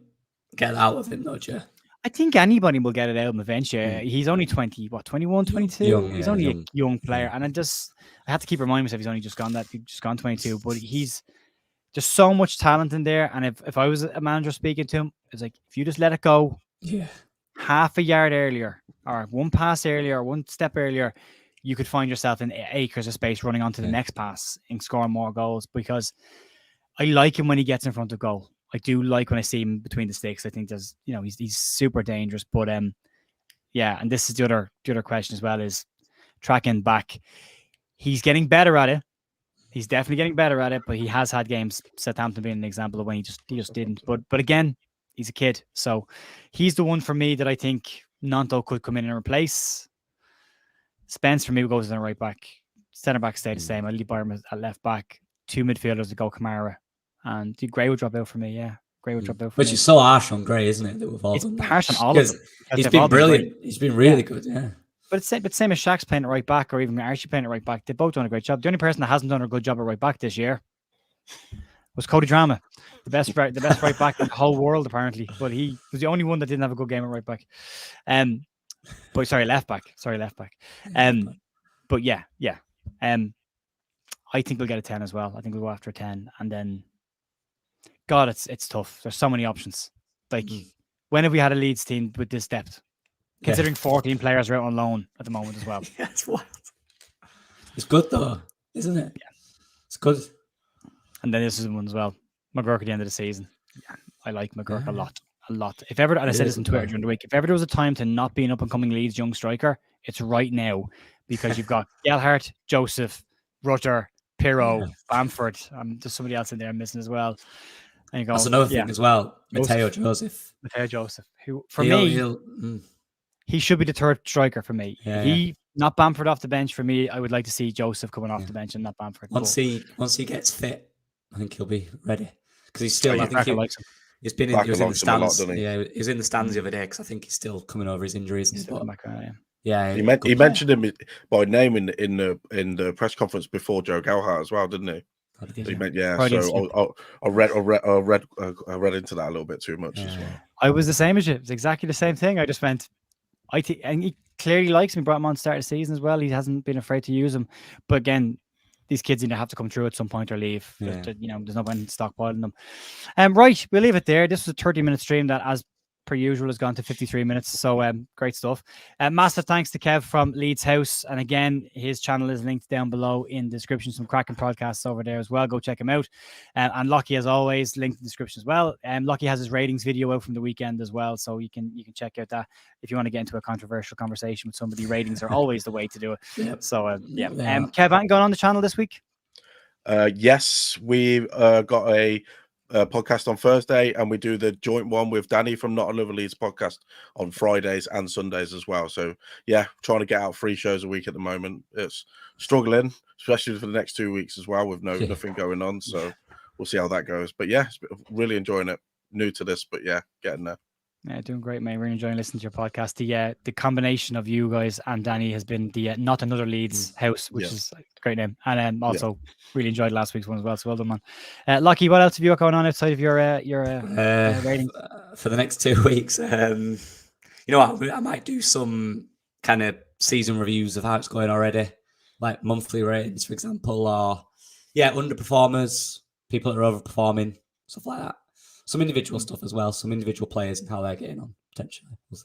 Speaker 3: get out of him, though, Joe?
Speaker 1: I think anybody will get it out of him eventually. He's only 21, 22? He's only a young player. And I have to keep reminding myself he's only just gone 22. But he's just so much talent in there. And if I was a manager speaking to him, it's like, if you just let it go half a yard earlier or one pass earlier or one step earlier, you could find yourself in acres of space running onto the next pass and scoring more goals, because I like him when he gets in front of goal. I do like when I see him between the sticks. I think there's, he's super dangerous. But yeah, and this is the other question as well, is tracking back. He's getting better at it. He's definitely getting better at it. But he has had games, Southampton being an example of when he just didn't. But again, he's a kid, so he's the one for me that I think Nanto could come in and replace. Spence for me goes in the right back. Centre back stay the same. I leave Byram at left back. 2 midfielders to go Kamara. And Gray would drop out for me, yeah. Gray would drop out for me.
Speaker 3: Which is so harsh on Gray, isn't it? That we've all done that.
Speaker 1: Harsh on all of them.
Speaker 3: He's been brilliant. He's been really good, yeah.
Speaker 1: But same as Shaq's playing at right back, or even Archie playing at right back. They've both done a great job. The only person that hasn't done a good job at right back this year was Cody Drama, the best right back in the whole world, apparently. But he was the only one that didn't have a good game at right back. But left back. But yeah. I think we'll get a 10 as well. I think we'll go after a 10, and then God, it's tough. There's so many options. Like, when have we had a Leeds team with this depth? Considering 14 players are out on loan at the moment as well.
Speaker 3: Yeah, it's wild. It's good though, isn't it?
Speaker 1: Yeah,
Speaker 3: it's good.
Speaker 1: And then this is one as well. McGurk at the end of the season. Yeah, I like McGurk a lot. If ever, and I said this on Twitter during the week, if ever there was a time to not be an up-and-coming Leeds young striker, it's right now, because you've got Gelhardt, Joseph, Rutter, Pirro, Bamford. There's somebody else in there I'm missing as well. And you go,
Speaker 3: that's another thing as well. Mateo Joseph,
Speaker 1: who for me, he should be the third striker for me. Not Bamford off the bench for me. I would like to see Joseph coming off the bench and not Bamford.
Speaker 3: Once he gets fit, I think he'll be ready, because he's still. I think he's been in. He was in the stands. He was in the stands the other day, because I think he's still coming over his injuries and stuff. He
Speaker 2: mentioned him by name in the press conference before Joe Gelhardt as well, didn't he? So I read into that a little bit too much as well.
Speaker 1: I was the same as you. It's exactly the same thing. I just went, and he clearly likes me. Brought him on to start the season as well. He hasn't been afraid to use him. But again, these kids either have to come through at some point or leave. There's no point in stockpiling them. Right, we'll leave it there. This was a 30-minute stream that, as per usual, has gone to 53 minutes. So great stuff. Massive thanks to Kev from Leeds House. And again, his channel is linked down below in the description. Some cracking podcasts over there as well. Go check him out. And Lockie, as always, linked in the description as well. Lockie has his ratings video out from the weekend as well. So you can check out that if you want to get into a controversial conversation with somebody. Ratings are always the way to do it. So Kev, anything going on the channel this week?
Speaker 2: Yes, we've got a podcast on Thursday, and we do the joint one with Danny from Not Another Leeds podcast on Fridays and Sundays as well. So yeah, trying to get out 3 shows a week at the moment. It's struggling, especially for the next 2 weeks as well, with nothing going on. So we'll see how that goes. But yeah, really enjoying it. New to this, but yeah, getting there.
Speaker 1: Yeah, doing great, mate. Really enjoying listening to your podcast. The combination of you guys and Danny has been the Not Another Leeds House, which is a great name. And also really enjoyed last week's one as well. So well done, man. Lucky, what else have you got going on outside of your ratings?
Speaker 3: For the next 2 weeks? You know what? I might do some kind of season reviews of how it's going already, like monthly ratings, for example, or underperformers, people that are overperforming, stuff like that. Some individual stuff as well, some individual players and how they're getting on, potentially. We'll see.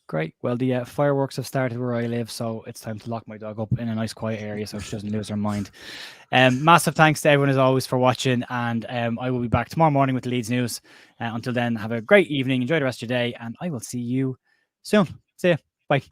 Speaker 1: Great. Well, the fireworks have started where I live, so it's time to lock my dog up in a nice quiet area so she doesn't lose her mind. Massive thanks to everyone as always for watching, and I will be back tomorrow morning with the Leeds news. Until then, have a great evening, enjoy the rest of your day, and I will see you soon. See you. Bye.